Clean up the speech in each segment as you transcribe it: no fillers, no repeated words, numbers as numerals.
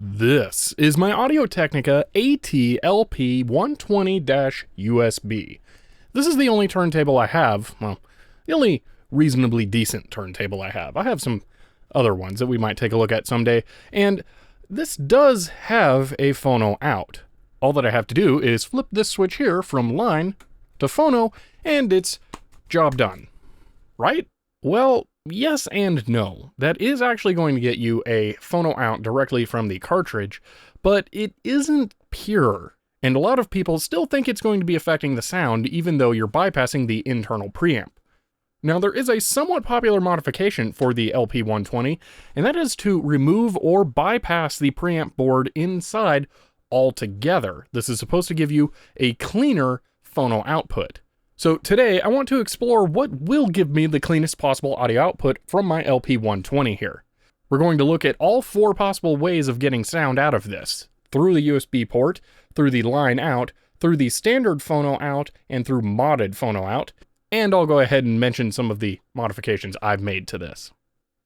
This is my Audio-Technica LP-120-USB. This is the only turntable I have, well, the only reasonably decent turntable I have. I have some other ones that we might take a look at someday, and this does have a phono out. All that I have to do is flip this switch here from line to phono, and it's job done. Right? Well, yes and no. That is actually going to get you a phono out directly from the cartridge, but it isn't pure. And a lot of people still think it's going to be affecting the sound even though you're bypassing the internal preamp. Now there is a somewhat popular modification for the LP-120, and that is to remove or bypass the preamp board inside altogether. This is supposed to give you a cleaner phono output. So today I want to explore what will give me the cleanest possible audio output from my LP-120 here. We're going to look at all four possible ways of getting sound out of this: through the USB port, through the line out, through the standard phono out, and through modded phono out. And I'll go ahead and mention some of the modifications I've made to this.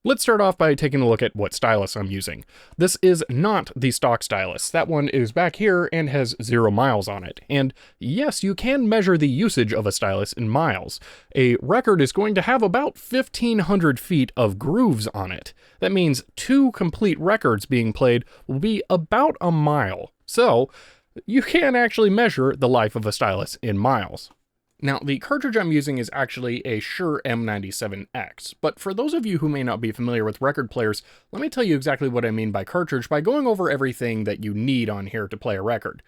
Let's start off by taking a look at what stylus I'm using. This is not the stock stylus. That one is back here and has 0 miles on it. And yes, you can measure the usage of a stylus in miles. A record is going to have about 1,500 feet of grooves on it. That means 2 complete records being played will be about a mile. So you can actually measure the life of a stylus in miles. Now, the cartridge I'm using is actually a Shure M97X, but for those of you who may not be familiar with record players, let me tell you exactly what I mean by cartridge by going over everything that you need on here to play a record.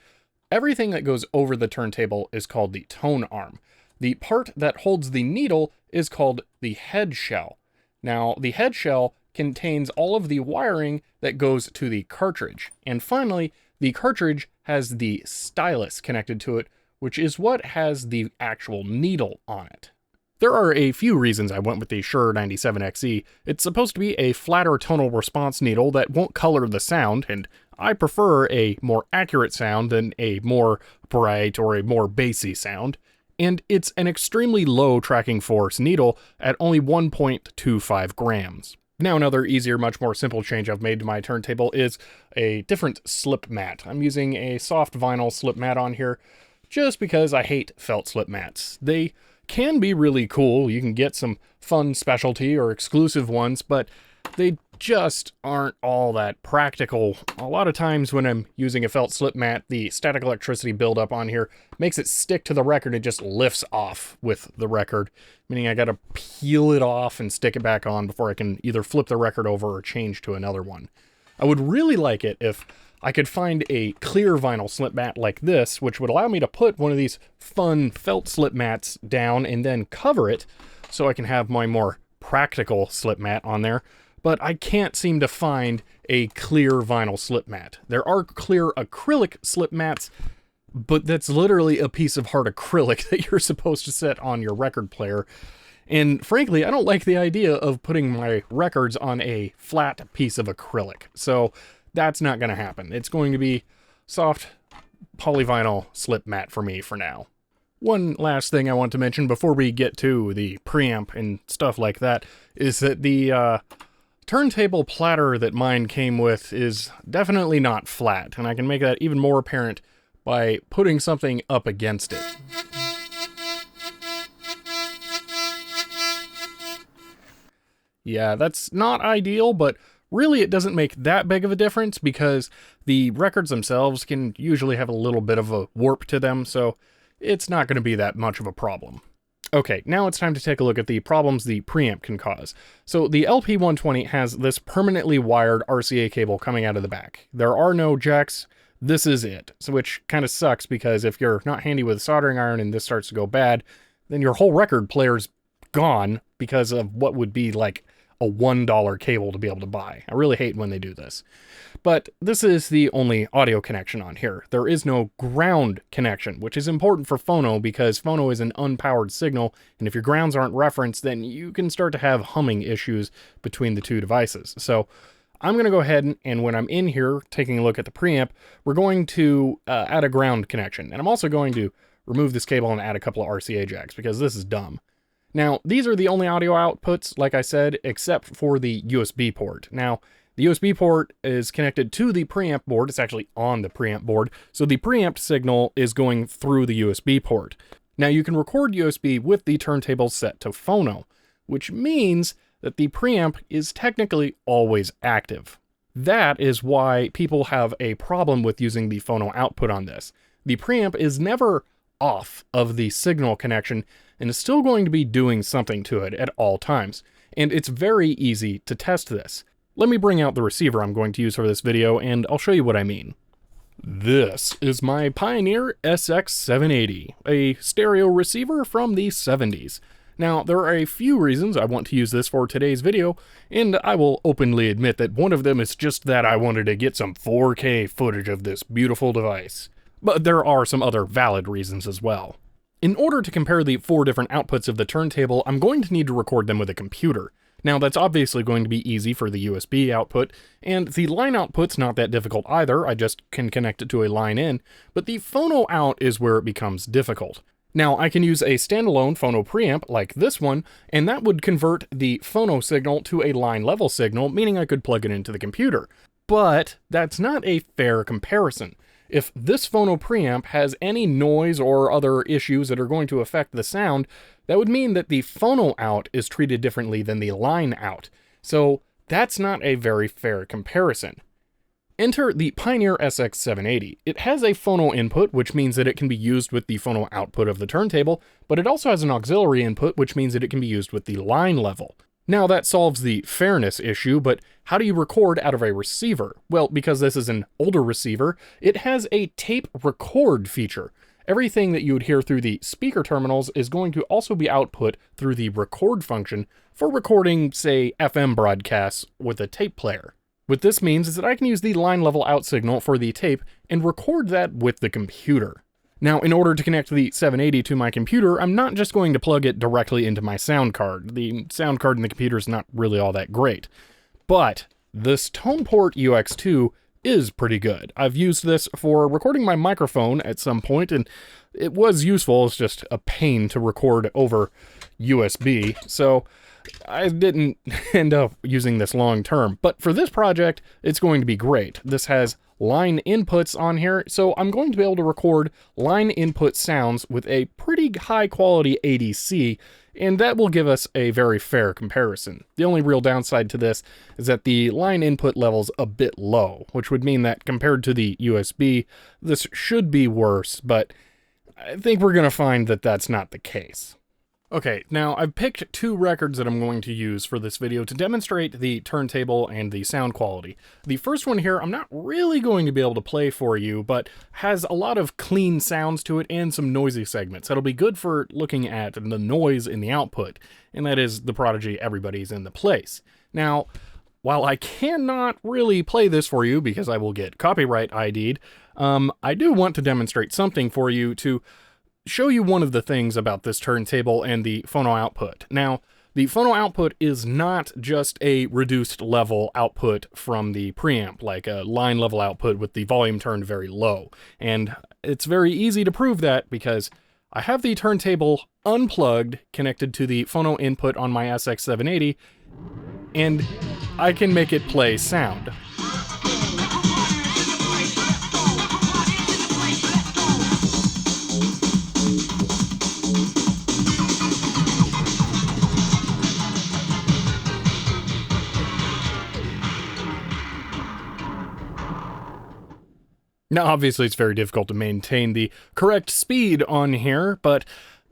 Everything that goes over the turntable is called the tone arm. The part that holds the needle is called the head shell. Now, the head shell contains all of the wiring that goes to the cartridge. And finally, the cartridge has the stylus connected to it, which is what has the actual needle on it. There are a few reasons I went with the Shure 97XE. It's supposed to be a flatter tonal response needle that won't color the sound, and I prefer a more accurate sound than a more bright or a more bassy sound. And it's an extremely low tracking force needle at only 1.25 grams. Now another easier, much more simple change I've made to my turntable is a different slip mat. I'm using a soft vinyl slip mat on here, just because I hate felt slip mats. They can be really cool. You can get some fun specialty or exclusive ones, but they just aren't all that practical. A lot of times when I'm using a felt slip mat, the static electricity buildup on here makes it stick to the record. It just lifts off with the record, meaning I gotta peel it off and stick it back on before I can either flip the record over or change to another one. I would really like it if I could find a clear vinyl slip mat like this, which would allow me to put one of these fun felt slip mats down and then cover it so I can have my more practical slip mat on there. But I can't seem to find a clear vinyl slip mat. There are clear acrylic slip mats, but that's literally a piece of hard acrylic that you're supposed to set on your record player. And frankly, I don't like the idea of putting my records on a flat piece of acrylic. So that's not going to happen. It's going to be soft polyvinyl slip mat for me for now. One last thing I want to mention before we get to the preamp and stuff like that is that the turntable platter that mine came with is definitely not flat, and I can make that even more apparent by putting something up against it. Yeah, that's not ideal, but really, it doesn't make that big of a difference because the records themselves can usually have a little bit of a warp to them, so it's not going to be that much of a problem. Okay, now it's time to take a look at the problems the preamp can cause. So the LP-120 has this permanently wired RCA cable coming out of the back. There are no jacks. This is it, so which kind of sucks because if you're not handy with a soldering iron and this starts to go bad, then your whole record player's gone because of what would be like a $1 cable to be able to buy. I really hate when they do this. But this is the only audio connection on here. There is no ground connection, which is important for phono because phono is an unpowered signal, and if your grounds aren't referenced, then you can start to have humming issues between the two devices. So I'm going to go ahead and when I'm in here taking a look at the preamp, we're going to add a ground connection. And I'm also going to remove this cable and add a couple of RCA jacks because this is dumb. Now, these are the only audio outputs, like I said, except for the USB port. Now, The USB port is connected to the preamp board. It's actually on the preamp board. So the preamp signal is going through the USB port. Now you can record USB with the turntable set to phono, which means that the preamp is technically always active. That is why people have a problem with using the phono output on this. The preamp is never off of the signal connection and is still going to be doing something to it at all times. And it's very easy to test this. Let me bring out the receiver I'm going to use for this video and I'll show you what I mean. This is my Pioneer SX780, a stereo receiver from the 70s. Now, there are a few reasons I want to use this for today's video, and I will openly admit that one of them is just that I wanted to get some 4K footage of this beautiful device. But there are some other valid reasons as well. In order to compare the 4 different outputs of the turntable, I'm going to need to record them with a computer. Now, that's obviously going to be easy for the USB output, and the line output's not that difficult either. I just can connect it to a line in, but the phono out is where it becomes difficult. Now, I can use a standalone phono preamp like this one, and that would convert the phono signal to a line level signal, meaning I could plug it into the computer. But that's not a fair comparison. If this phono preamp has any noise or other issues that are going to affect the sound, that would mean that the phono out is treated differently than the line out. So that's not a very fair comparison. Enter the Pioneer SX780. It has a phono input, which means that it can be used with the phono output of the turntable, but it also has an auxiliary input, which means that it can be used with the line level. Now that solves the fairness issue, but how do you record out of a receiver? Well, because this is an older receiver, it has a tape record feature. Everything that you would hear through the speaker terminals is going to also be output through the record function for recording, say, FM broadcasts with a tape player. What this means is that I can use the line level out signal for the tape and record that with the computer. Now, in order to connect the 780 to my computer, I'm not just going to plug it directly into my sound card. The sound card in the computer is not really all that great. But this TonePort UX2 is pretty good. I've used this for recording my microphone at some point, and it was useful. It's just a pain to record over USB, so I didn't end up using this long term. But for this project, it's going to be great. This has line inputs on here, so I'm going to be able to record line input sounds with a pretty high quality ADC, and that will give us a very fair comparison. The only real downside to this is that the line input level's a bit low, which would mean that compared to the USB, this should be worse, but I think we're going to find that that's not the case. Okay, now I've picked 2 records that I'm going to use for this video to demonstrate the turntable and the sound quality. The first one here I'm not really going to be able to play for you, but has a lot of clean sounds to it and some noisy segments. That'll be good for looking at the noise in the output, and that is the Prodigy Everybody's in the Place. Now, while I cannot really play this for you because I will get copyright ID'd, I do want to demonstrate something for you to show you one of the things about this turntable and the phono output. Now, the phono output is not just a reduced level output from the preamp, like a line level output with the volume turned very low. And it's very easy to prove that because I have the turntable unplugged, connected to the phono input on my SX780, and I can make it play sound. Now, obviously, it's very difficult to maintain the correct speed on here, but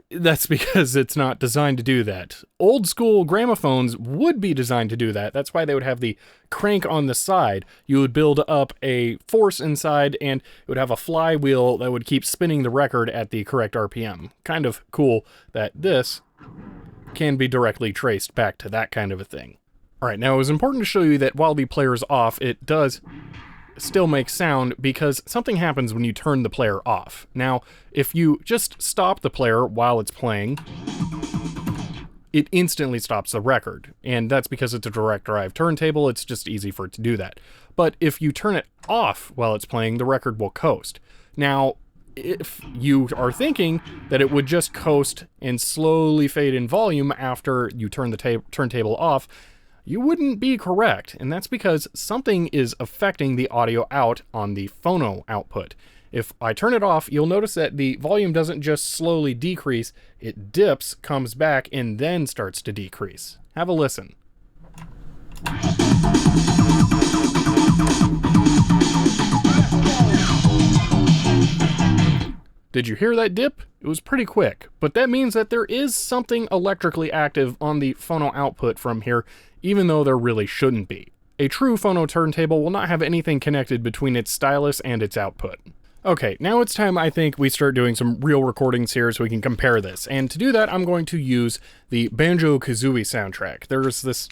that's because it's not designed to do that. Old school gramophones would be designed to do that. That's why they would have the crank on the side. You would build up a force inside, and it would have a flywheel that would keep spinning the record at the correct RPM. Kind of cool that this can be directly traced back to that kind of a thing. All right, now it was important to show you that while the player is off, it does still make sound because something happens when you turn the player off. Now, if you just stop the player while it's playing, it instantly stops the record, and that's because it's a direct drive turntable. It's just easy for it to do that. But if you turn it off while it's playing, the record will coast. Now, if you are thinking that it would just coast and slowly fade in volume after you turn the turntable off, you wouldn't be correct, and that's because something is affecting the audio out on the phono output. If I turn it off, you'll notice that the volume doesn't just slowly decrease, it dips, comes back, and then starts to decrease. Have a listen. Did you hear that dip? It was pretty quick, but that means that there is something electrically active on the phono output from here, even though there really shouldn't be. A true phono turntable will not have anything connected between its stylus and its output. Okay, now it's time I think we start doing some real recordings here so we can compare this, and to do that I'm going to use the Banjo-Kazooie soundtrack. There's this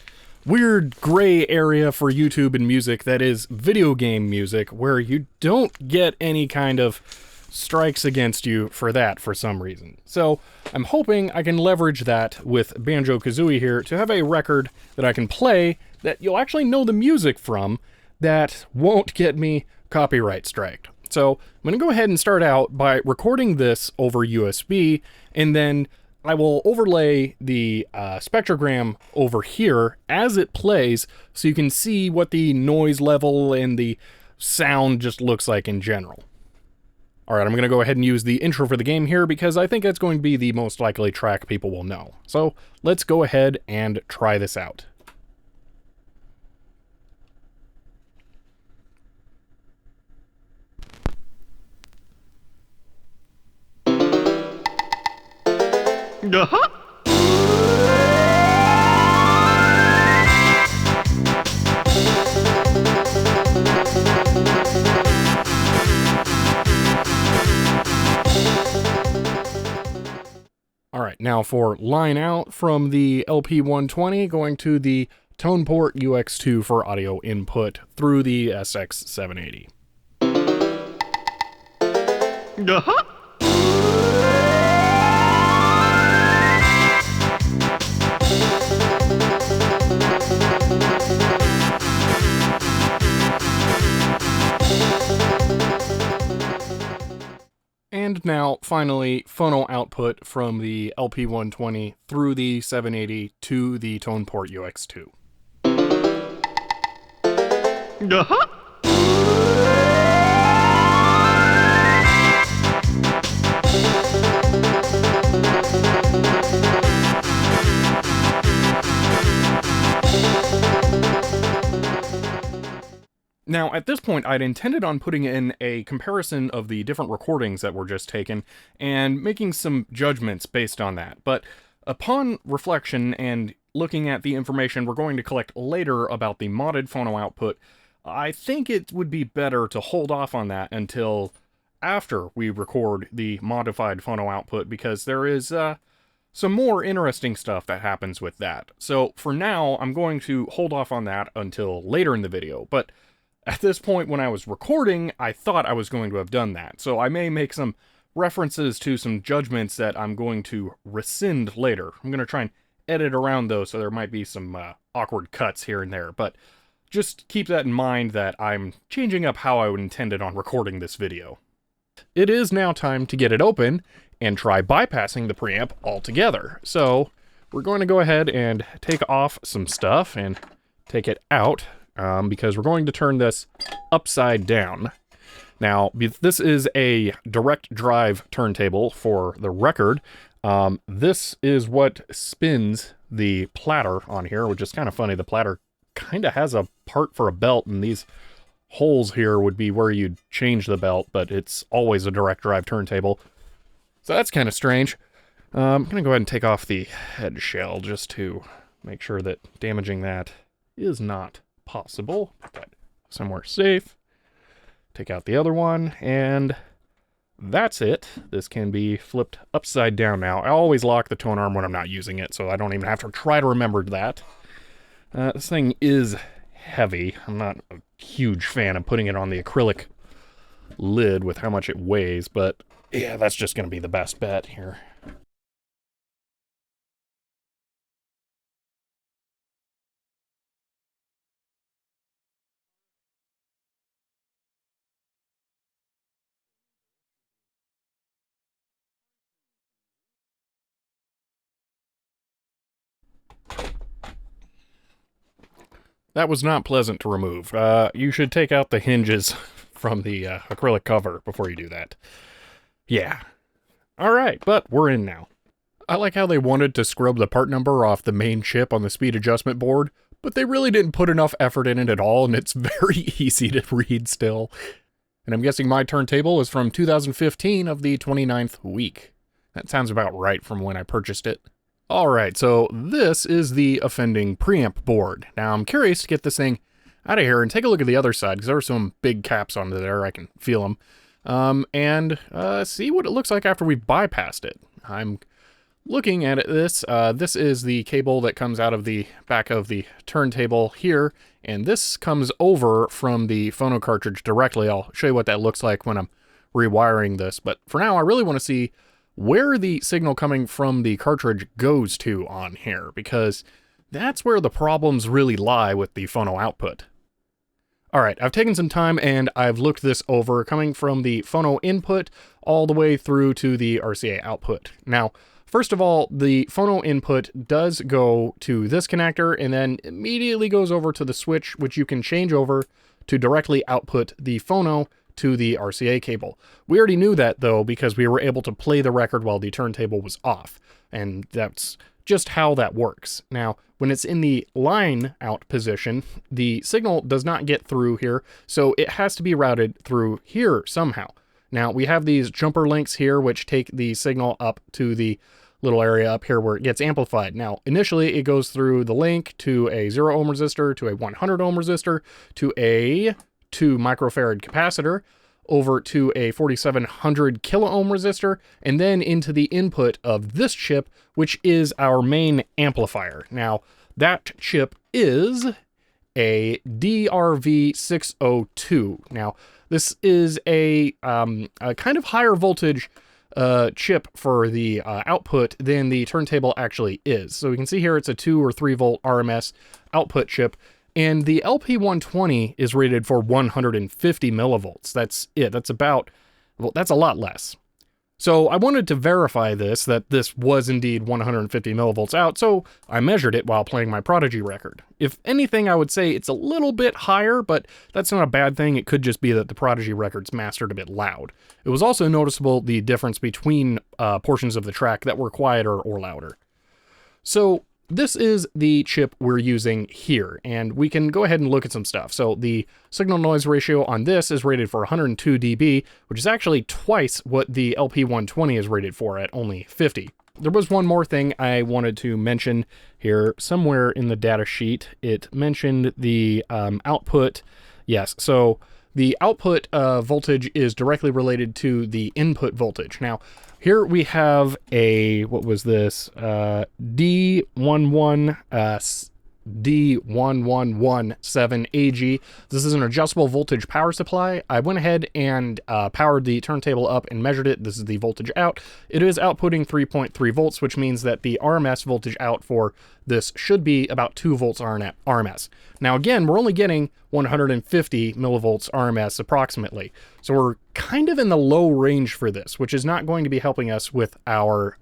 weird gray area for YouTube and music that is video game music where you don't get any kind of strikes against you for that for some reason. So I'm hoping I can leverage that with Banjo-Kazooie here to have a record that I can play that you'll actually know the music from that won't get me copyright striked. So I'm going to go ahead and start out by recording this over USB, and then I will overlay the spectrogram over here as it plays so you can see what the noise level and the sound just looks like in general. Alright, I'm going to go ahead and use the intro for the game here because I think it's going to be the most likely track people will know. So let's go ahead and try this out. Uh-huh. Alright, now for line out from the LP-120 going to the tone port UX2 for audio input through the SX780. Uh-huh. And now, finally, phono output from the LP-120 through the 780 to the tone port UX2. Uh-huh. Now, at this point, I'd intended on putting in a comparison of the different recordings that were just taken and making some judgments based on that, but upon reflection and looking at the information we're going to collect later about the modded phono output, I think it would be better to hold off on that until after we record the modified phono output, because there is some more interesting stuff that happens with that. So for now, I'm going to hold off on that until later in the video, but at this point when I was recording, I thought I was going to have done that, so I may make some references to some judgments that I'm going to rescind later. I'm going to try and edit around those, so there might be some awkward cuts here and there, but just keep that in mind that I'm changing up how I would intend it on recording this video. It is now time to get it open and try bypassing the preamp altogether. So we're going to go ahead and take off some stuff and take it out, because we're going to turn this upside down. Now, this is a direct drive turntable for the record. This is what spins the platter on here, which is kind of funny. The platter kind of has a part for a belt, and these holes here would be where you'd change the belt, but it's always a direct drive turntable. So that's kind of strange. I'm going to go ahead and take off the head shell just to make sure that damaging that is not possible. Put that somewhere safe. Take out the other one, and that's it. This can be flipped upside down now. I always lock the tone arm when I'm not using it, so I don't even have to try to remember that. This thing is heavy. I'm not a huge fan of putting it on the acrylic lid with how much it weighs, but yeah, that's just going to be the best bet here. That was not pleasant to remove. You should take out the hinges from the acrylic cover before you do that. Yeah. Alright, but we're in now. I like how they wanted to scrub the part number off the main chip on the speed adjustment board, but they really didn't put enough effort in it at all, and it's very easy to read still. And I'm guessing my turntable is from 2015 of the 29th week. That sounds about right from when I purchased it. Alright, so this is the offending preamp board. Now I'm curious to get this thing out of here and take a look at the other side, because there are some big caps onto there, I can feel them. And see what it looks like after we bypassed it. I'm looking at this. This is the cable that comes out of the back of the turntable here, and this comes over from the phono cartridge directly. I'll show you what that looks like when I'm rewiring this, but for now I really want to see where the signal coming from the cartridge goes to on here, because that's where the problems really lie with the phono output. Alright, I've taken some time and I've looked this over, coming from the phono input all the way through to the RCA output. Now, first of all, the phono input does go to this connector and then immediately goes over to the switch, which you can change over to directly output the phono to the RCA cable. We already knew that though, because we were able to play the record while the turntable was off, and that's just how that works. Now, when it's in the line out position, the signal does not get through here, so it has to be routed through here somehow. Now, we have these jumper links here, which take the signal up to the little area up here where it gets amplified. Now, initially it goes through the link to a 0 ohm resistor, to a 100 ohm resistor, to a 2 microfarad capacitor, over to a 4700 kilo ohm resistor, and then into the input of this chip, which is our main amplifier. Now, that chip is a DRV602. Now, this is a kind of higher voltage chip for the output than the turntable actually is. So we can see here it's a 2 or 3 volt RMS output chip, and the LP-120 is rated for 150 millivolts. That's it. That's about, well, that's a lot less. So I wanted to verify this, that this was indeed 150 millivolts out, so I measured it while playing my Prodigy record. If anything, I would say it's a little bit higher, but that's not a bad thing. It could just be that the Prodigy record's mastered a bit loud. It was also noticeable the difference between portions of the track that were quieter or louder. So this is the chip we're using here, and we can go ahead and look at some stuff. So the signal noise ratio on this is rated for 102 dB, which is actually twice what the LP-120 is rated for at only 50. There was one more thing I wanted to mention here. Somewhere in the data sheet, it mentioned the output. Yes, so the output voltage is directly related to the input voltage. Now, here we have a, what was this, D117AG. This is an adjustable voltage power supply. I went ahead and powered the turntable up and measured it. This is the voltage out. It is outputting 3.3 volts, which means that the RMS voltage out for this should be about 2 volts RMS. Now again, we're only getting 150 millivolts RMS approximately. So we're kind of in the low range for this, which is not going to be helping us with our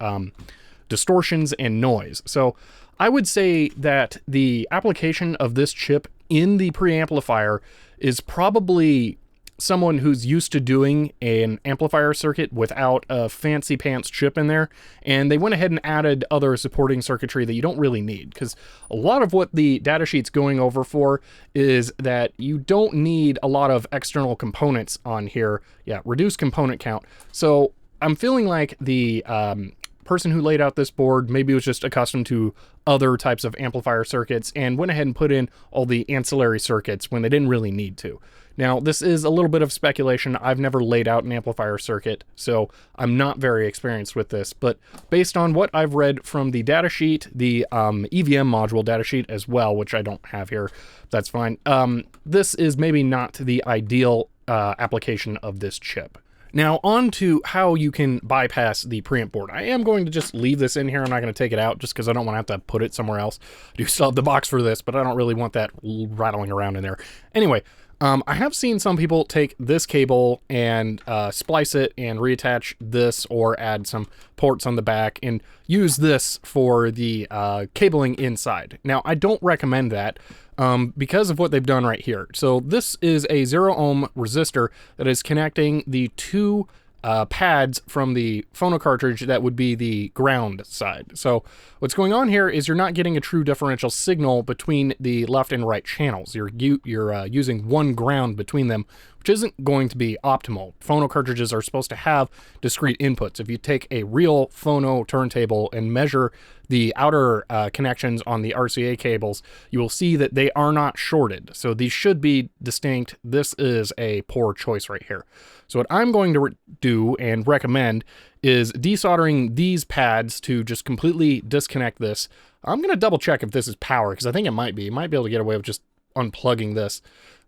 distortions and noise. So I would say that the application of this chip in the preamplifier is probably someone who's used to doing an amplifier circuit without a fancy pants chip in there, and they went ahead and added other supporting circuitry that you don't really need, because a lot of what the datasheet's going over for is that you don't need a lot of external components on here. Yeah, reduce component count. So I'm feeling like the person who laid out this board maybe was just accustomed to other types of amplifier circuits and went ahead and put in all the ancillary circuits when they didn't really need to. Now, this is a little bit of speculation. I've never laid out an amplifier circuit, so I'm not very experienced with this, but based on what I've read from the datasheet, the EVM module datasheet as well, which I don't have here, that's fine. This is maybe not the ideal application of this chip. Now, on to how you can bypass the preamp board. I am going to just leave this in here. I'm not going to take it out just because I don't want to have to put it somewhere else. I do still have the box for this, but I don't really want that rattling around in there. Anyway, I have seen some people take this cable and splice it and reattach this, or add some ports on the back and use this for the cabling inside. Now, I don't recommend that. because of what they've done right here. So this is a 0 ohm resistor that is connecting the two pads from the Phono cartridge that would be the ground side. So what's going on here is you're not getting a true differential signal between the left and right channels. You're using one ground between them, which isn't going to be optimal. Phono cartridges are supposed to have discrete inputs. If you take a real Phono turntable and measure the outer connections on the RCA cables, you will see that they are not shorted. So these should be distinct. This is a poor choice right here. So what I'm going to do and recommend is desoldering these pads to just completely disconnect this. I'm going to double check if this is power, because I think it might be. You might be able to get away with just unplugging this.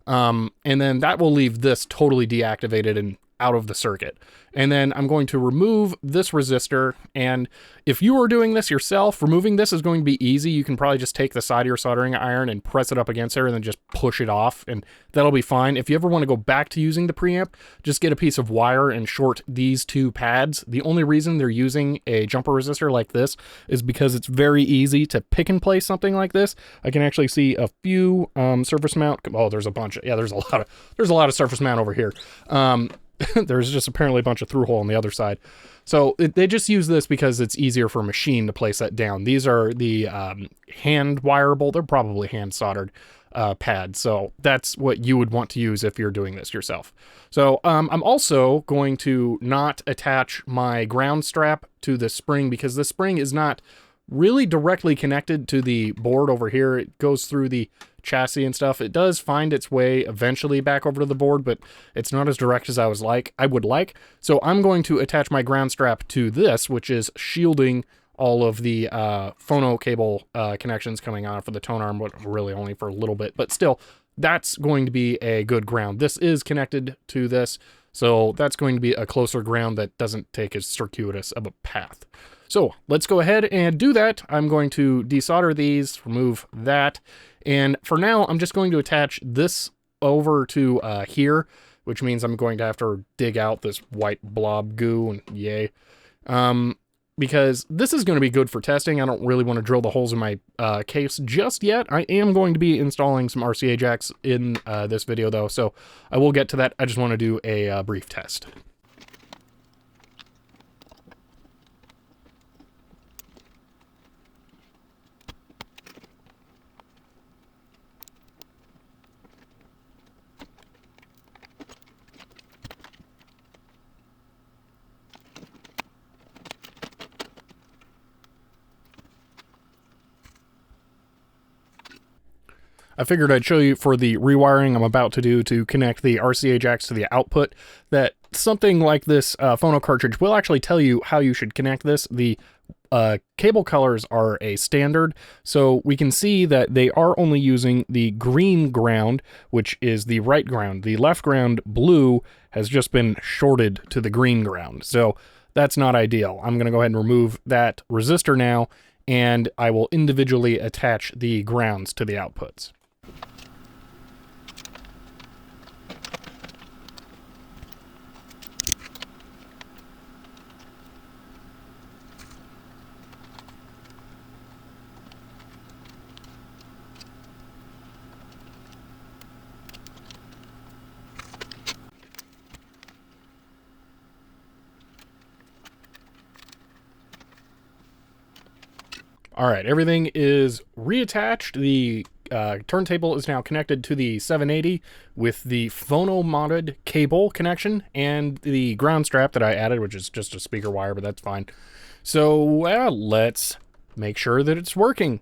And then that will leave this totally deactivated and out of the circuit. And then I'm going to remove this resistor. And if you are doing this yourself, removing this is going to be easy. You can probably just take the side of your soldering iron and press it up against there and then just push it off, and that'll be fine. If you ever want to go back to using the preamp, just get a piece of wire and short these two pads. The only reason they're using a jumper resistor like this is because it's very easy to pick and place something like this. I can actually see a few surface mount. Oh, there's a bunch. Yeah, there's a lot of surface mount over here. There's just apparently a bunch of through hole on the other side. So they just use this because it's easier for a machine to place that down. These are the hand wireable. They're probably hand soldered pads. So that's what you would want to use if you're doing this yourself. So I'm also going to not attach my ground strap to the spring, because the spring is not really directly connected to the board over here. It goes through the chassis and stuff. It does find its way eventually back over to the board, but it's not as direct as I would like. So I'm going to attach my ground strap to this, which is shielding all of the Phono cable connections coming on for the tone arm, but really only for a little bit, but still, that's going to be a good ground. This is connected to this, so that's going to be a closer ground that doesn't take as circuitous of a path. So let's go ahead and do that. I'm going to desolder these, remove that. And for now, I'm just going to attach this over to here, which means I'm going to have to dig out this white blob goo, and yay. Because this is going to be good for testing. I don't really want to drill the holes in my case just yet. I am going to be installing some RCA jacks in this video though, so I will get to that. I just want to do a brief test. I figured I'd show you for the rewiring I'm about to do to connect the RCA jacks to the output that something like this Phono cartridge will actually tell you how you should connect this. The cable colors are a standard, so we can see that they are only using the green ground, which is the right ground. The left ground, blue, has just been shorted to the green ground, so that's not ideal. I'm going to go ahead and remove that resistor now, and I will individually attach the grounds to the outputs. All right, everything is reattached. The turntable is now connected to the 780 with the Phono modded cable connection and the ground strap that I added, which is just a speaker wire, but that's fine. So let's make sure that it's working.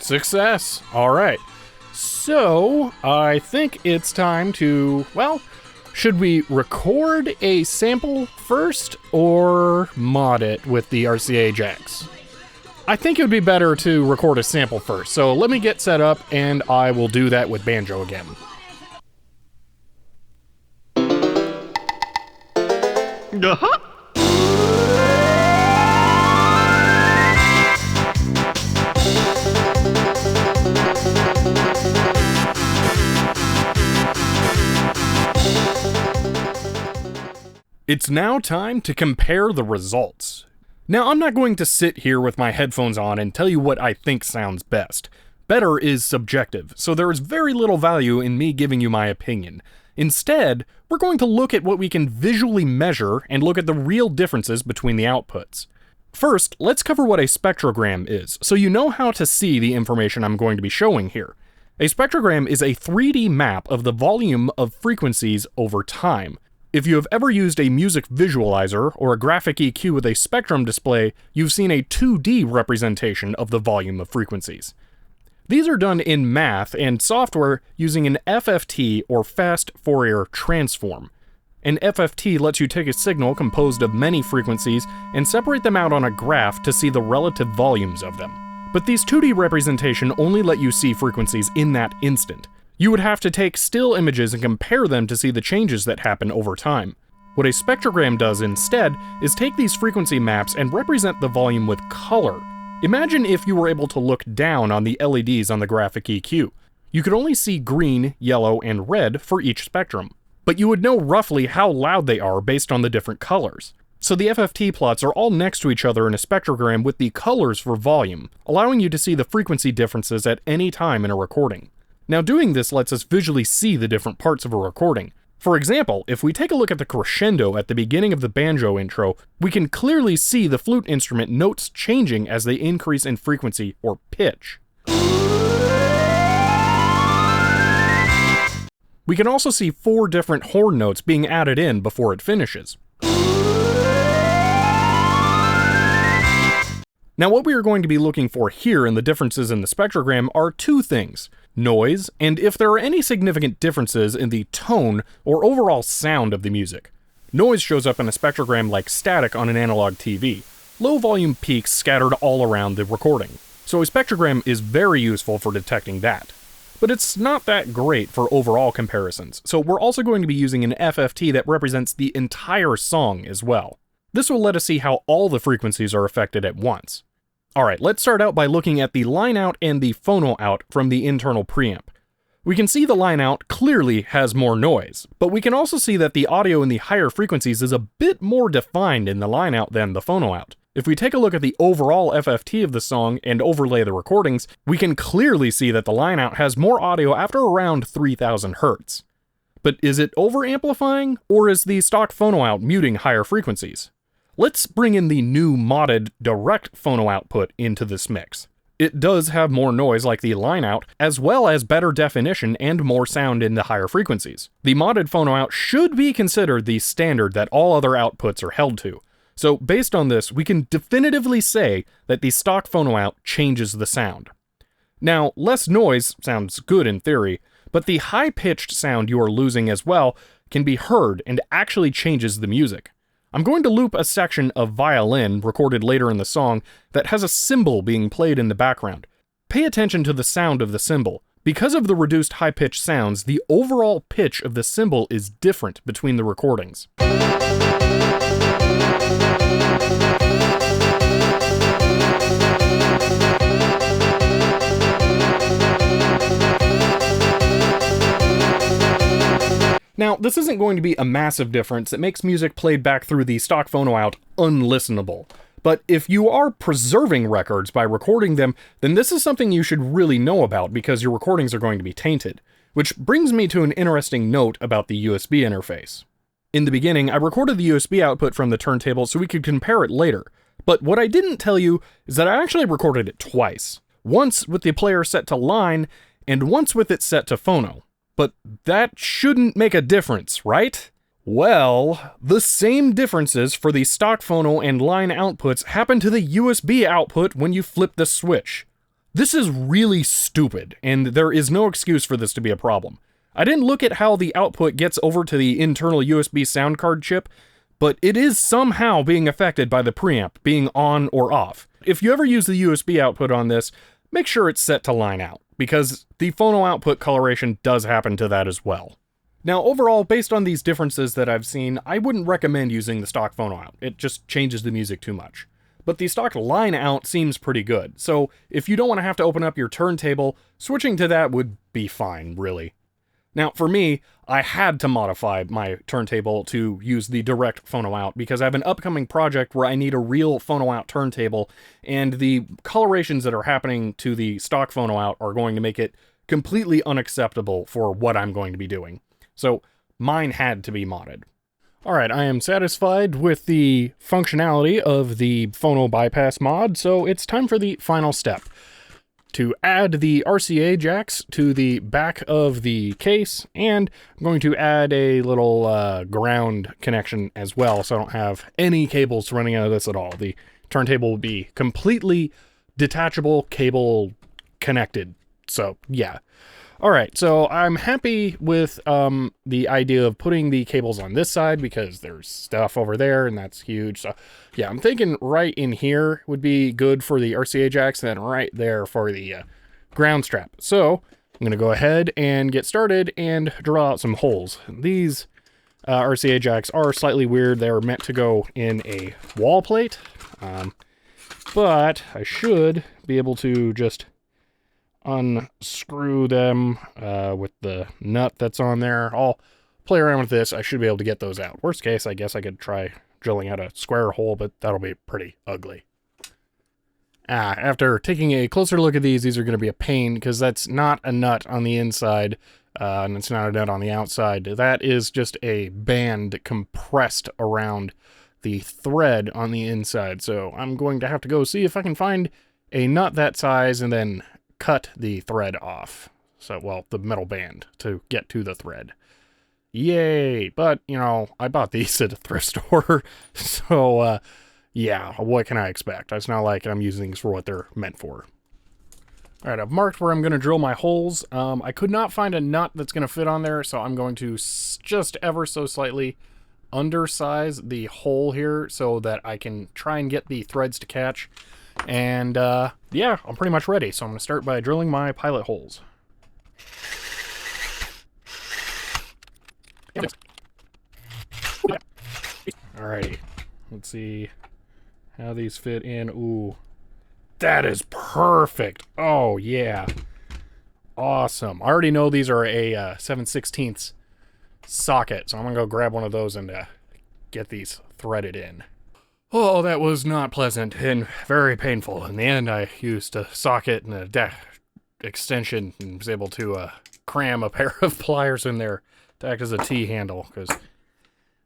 Success. All right. So I think it's time to, well, should we record a sample first or mod it with the RCA jacks? I think it would be better to record a sample first. So let me get set up and I will do that with banjo again. Uh-huh. It's now time to compare the results. Now, I'm not going to sit here with my headphones on and tell you what I think sounds best. Better is subjective, so there is very little value in me giving you my opinion. Instead, we're going to look at what we can visually measure and look at the real differences between the outputs. First, let's cover what a spectrogram is, so you know how to see the information I'm going to be showing here. A spectrogram is a 3D map of the volume of frequencies over time. If you have ever used a music visualizer or a graphic EQ with a spectrum display, you've seen a 2D representation of the volume of frequencies. These are done in math and software using an FFT or fast Fourier transform. An FFT lets you take a signal composed of many frequencies and separate them out on a graph to see the relative volumes of them. But these 2D representation only let you see frequencies in that instant. You would have to take still images and compare them to see the changes that happen over time. What a spectrogram does instead is take these frequency maps and represent the volume with color. Imagine if you were able to look down on the LEDs on the graphic EQ. You could only see green, yellow, and red for each spectrum, but you would know roughly how loud they are based on the different colors. So the FFT plots are all next to each other in a spectrogram with the colors for volume, allowing you to see the frequency differences at any time in a recording. Now, doing this lets us visually see the different parts of a recording. For example, if we take a look at the crescendo at the beginning of the banjo intro, we can clearly see the flute instrument notes changing as they increase in frequency or pitch. We can also see 4 different horn notes being added in before it finishes. Now, what we are going to be looking for here in the differences in the spectrogram are 2 things: noise, and if there are any significant differences in the tone or overall sound of the music. Noise shows up in a spectrogram like static on an analog TV, low volume peaks scattered all around the recording. So a spectrogram is very useful for detecting that. But it's not that great for overall comparisons, so we're also going to be using an FFT that represents the entire song as well. This will let us see how all the frequencies are affected at once. Alright, let's start out by looking at the line out and the phono out from the internal preamp. We can see the line out clearly has more noise, but we can also see that the audio in the higher frequencies is a bit more defined in the line out than the phono out. If we take a look at the overall FFT of the song and overlay the recordings, we can clearly see that the line out has more audio after around 3000 Hz. But is it over-amplifying, or is the stock phono out muting higher frequencies? Let's bring in the new modded direct phono output into this mix. It does have more noise like the line out, as well as better definition and more sound in the higher frequencies. The modded phono out should be considered the standard that all other outputs are held to. So based on this, we can definitively say that the stock phono out changes the sound. Now, less noise sounds good in theory, but the high-pitched sound you are losing as well can be heard and actually changes the music. I'm going to loop a section of violin recorded later in the song that has a cymbal being played in the background. Pay attention to the sound of the cymbal. Because of the reduced high-pitched sounds, the overall pitch of the cymbal is different between the recordings. Now, this isn't going to be a massive difference that makes music played back through the stock phono out unlistenable. But if you are preserving records by recording them, then this is something you should really know about because your recordings are going to be tainted. Which brings me to an interesting note about the USB interface. In the beginning, I recorded the USB output from the turntable so we could compare it later. But what I didn't tell you is that I actually recorded it twice. Once with the player set to line, and once with it set to phono. But that shouldn't make a difference, right? Well, the same differences for the stock phono and line outputs happen to the USB output when you flip the switch. This is really stupid, and there is no excuse for this to be a problem. I didn't look at how the output gets over to the internal USB sound card chip, but it is somehow being affected by the preamp being on or off. If you ever use the USB output on this, make sure it's set to line out, because the phono output coloration does happen to that as well. Now, overall, based on these differences that I've seen, I wouldn't recommend using the stock phono out. It just changes the music too much. But the stock line out seems pretty good, so if you don't want to have to open up your turntable, switching to that would be fine, really. Now, for me, I had to modify my turntable to use the direct phono out because I have an upcoming project where I need a real phono out turntable, and the colorations that are happening to the stock phono out are going to make it completely unacceptable for what I'm going to be doing. So mine had to be modded. Alright, I am satisfied with the functionality of the phono bypass mod, so it's time for the final step. To add the RCA jacks to the back of the case, and I'm going to add a little ground connection as well, so I don't have any cables running out of this at all. The turntable will be completely detachable, cable connected, so yeah. Alright, so I'm happy with the idea of putting the cables on this side because there's stuff over there and that's huge. So yeah, I'm thinking right in here would be good for the RCA jacks, and then right there for the ground strap. So I'm going to go ahead and get started and draw out some holes. These RCA jacks are slightly weird. They're meant to go in a wall plate, but I should be able to just unscrew them with the nut that's on there. I'll play around with this. I should be able to get those out. Worst case, I guess I could try drilling out a square hole, but that'll be pretty ugly. After taking a closer look at these are going to be a pain because that's not a nut on the inside, and it's not a nut on the outside. That is just a band compressed around the thread on the inside. So I'm going to have to go see if I can find a nut that size and then cut the thread off. So, well, the metal band to get to the thread. Yay! But, you know, I bought these at a thrift store, so, yeah, what can I expect? It's not like I'm using these for what they're meant for. Alright, I've marked where I'm going to drill my holes. I could not find a nut that's going to fit on there, so I'm going to just ever so slightly undersize the hole here so that I can try and get the threads to catch. And, yeah, I'm pretty much ready. So I'm going to start by drilling my pilot holes. Alrighty. Let's see how these fit in. Ooh. That is perfect. Oh, yeah. Awesome. I already know these are a 7/16 socket, so I'm going to go grab one of those and get these threaded in. Oh, that was not pleasant and very painful. In the end, I used a socket and a extension and was able to cram a pair of pliers in there to act as a T-handle, because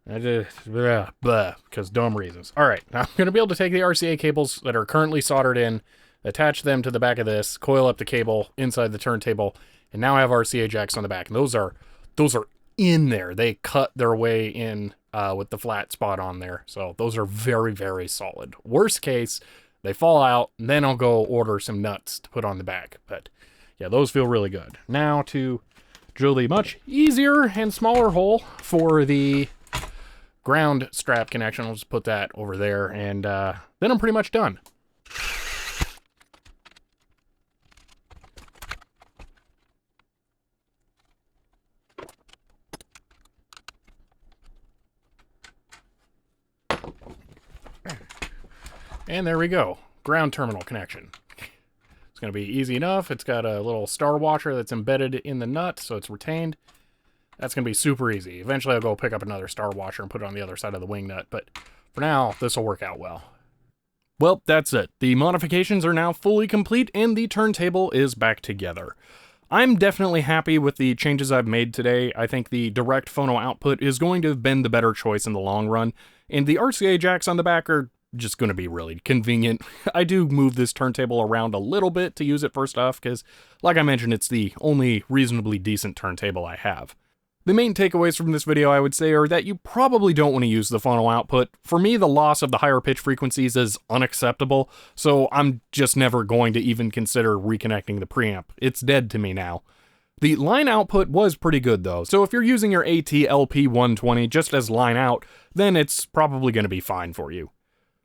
I did, because dumb reasons. Alright, now I'm going to be able to take the RCA cables that are currently soldered in, attach them to the back of this, coil up the cable inside the turntable, and now I have RCA jacks on the back. And those are in there. They cut their way in with the flat spot on there. So those are very, very solid. Worst case, they fall out, and then I'll go order some nuts to put on the back. But yeah, those feel really good. Now to drill the much easier and smaller hole for the ground strap connection. I'll just put that over there, and then I'm pretty much done. And there we go. Ground terminal connection. It's going to be easy enough. It's got a little star washer that's embedded in the nut, so it's retained. That's going to be super easy. Eventually I'll go pick up another star washer and put it on the other side of the wing nut, but for now, this will work out well. Well, that's it. The modifications are now fully complete, and the turntable is back together. I'm definitely happy with the changes I've made today. I think the direct phono output is going to have been the better choice in the long run, and the RCA jacks on the back are just going to be really convenient. I do move this turntable around a little bit to use it for stuff, because, like I mentioned, it's the only reasonably decent turntable I have. The main takeaways from this video, I would say, are that you probably don't want to use the phono output. For me, the loss of the higher pitch frequencies is unacceptable, so I'm just never going to even consider reconnecting the preamp. It's dead to me now. The line output was pretty good though, so if you're using your AT LP-120 just as line out, then it's probably going to be fine for you.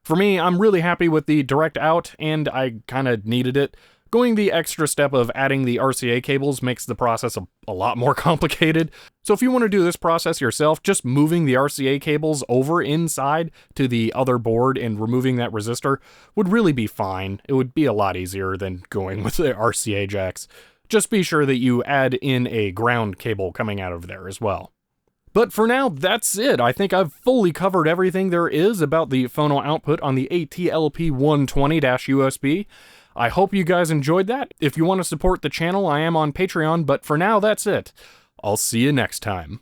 For me, I'm really happy with the direct out, and I kinda needed it. Going the extra step of adding the RCA cables makes the process a lot more complicated. So if you want to do this process yourself, just moving the RCA cables over inside to the other board and removing that resistor would really be fine. It would be a lot easier than going with the RCA jacks. Just be sure that you add in a ground cable coming out of there as well. But for now, that's it. I think I've fully covered everything there is about the phono output on the AT-LP-120-USB. I hope you guys enjoyed that. If you want to support the channel, I am on Patreon, but for now, that's it. I'll see you next time.